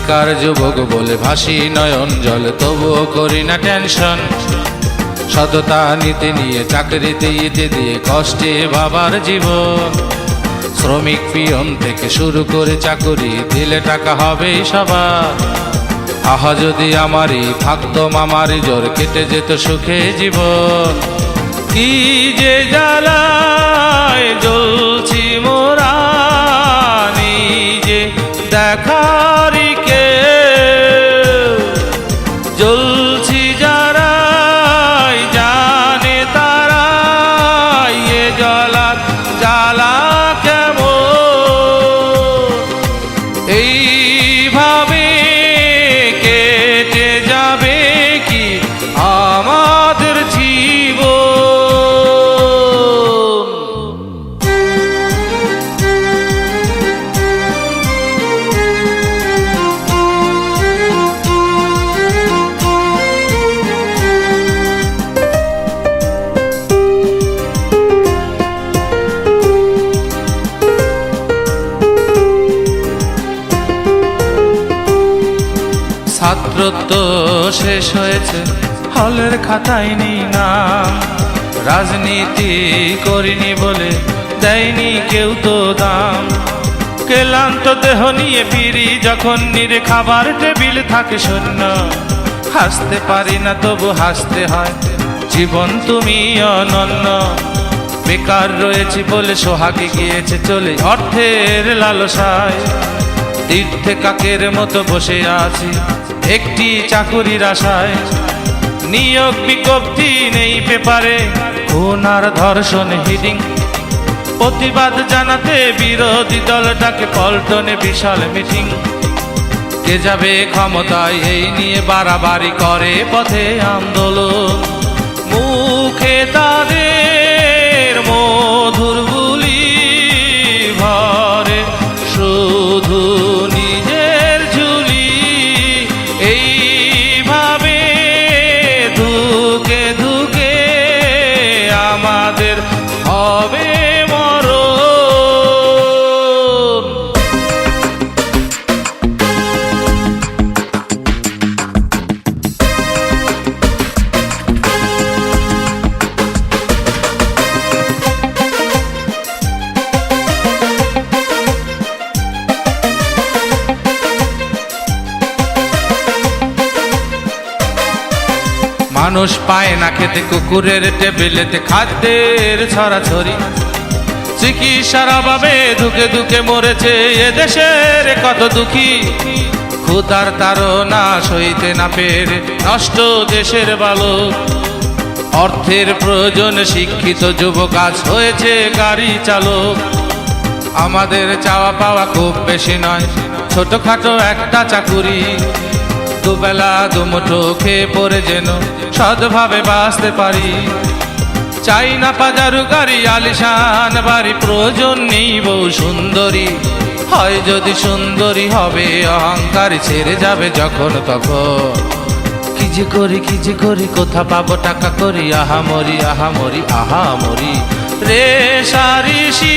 বেকার যুবক বলে ভাসি নয়ন জল, তবুও করি না টেনশন। সততা নীতি নিয়ে চাকরিতে ইতি দিয়ে কষ্টে বাবার জীবন। শ্রমিক পিয়ন থেকে শুরু করে চাকুরি, দিলে টাকা হবেই সবার। আহা যদি আমারই থাকতো মামারি জোর, কেটে যেত সুখে জীবন। কি যে জ্বালায় জ্বলছি মোরা, নিজে দেখারি কে জ্বলছি যারাই জানে তারাই, এ জ্বালা জ্বালা কেমন এইভাবে কেটে যাবে কি আমাদের জীবন। ছাত্রত্ব শেষ হয়েছে, হলের খাতায় নেই নাম। রাজনীতি করিনি বলে দেয়নি কেউ তো দাম। ক্লান্ত দেহ নিয়ে ফিরি যখন, নিরে খাবার টেবিল থাকে শূন্য। হাসতে পারি না তবু হাসতে হয়, জীবন তুমি অনন্য। বেকার রয়েছি বলে সোহাগে গিয়েছে চলে অর্থের লালসায়। তীর্থে কাকের মতো বসে আছি একটি চাকুরির আশায়। নিয়োগ বিজ্ঞপ্তি নেই পেপারে, খুন আর ধর্ষণ হিডিং। প্রতিবাদ জানাতে বিরোধী দলটাকে পল্টনে বিশাল মিটিং। কে যাবে ক্ষমতায় এই নিয়ে বাড়াবাড়ি করে পথে আন্দোলন। মুখে তাদের মধুর বুলি ভরে, শুধু নিজের ঝুলি। এইভাবে ধুকে ধুকে আমাদের হবে মরণ। মানুষ পায় না খেতে, কুকুরের টেবিলেতে খাদ্যের ছড়াছড়ি। চিকিৎসার অভাবে ধুকে ধুকে মরেছে এদেশের কত দুঃখী। ক্ষুধার তাড়না সইতে না পেরে নষ্ট দেশের বালক। অর্থের প্রয়োজন শিক্ষিত যুবক আজ হয়েছে গাড়ি চালক। আমাদের চাওয়া পাওয়া খুব বেশি নয়, ছোটখাটো একটা চাকুরি। দুবেলা দুমুঠো খেয়ে পড়ে যেন সৎভাবে বাঁচতে পারি। চাই না পাজারু গাড়ি আলিশান বাড়ি, প্রয়োজন নেই বউ সুন্দরী। হয় যদি সুন্দরী হবে অহংকারী, ছেড়ে যাবে যখন তখন। কি যে করি কোথা পাবো টাকা করি, আহামরি আহামরি আহামরি রে সারিসি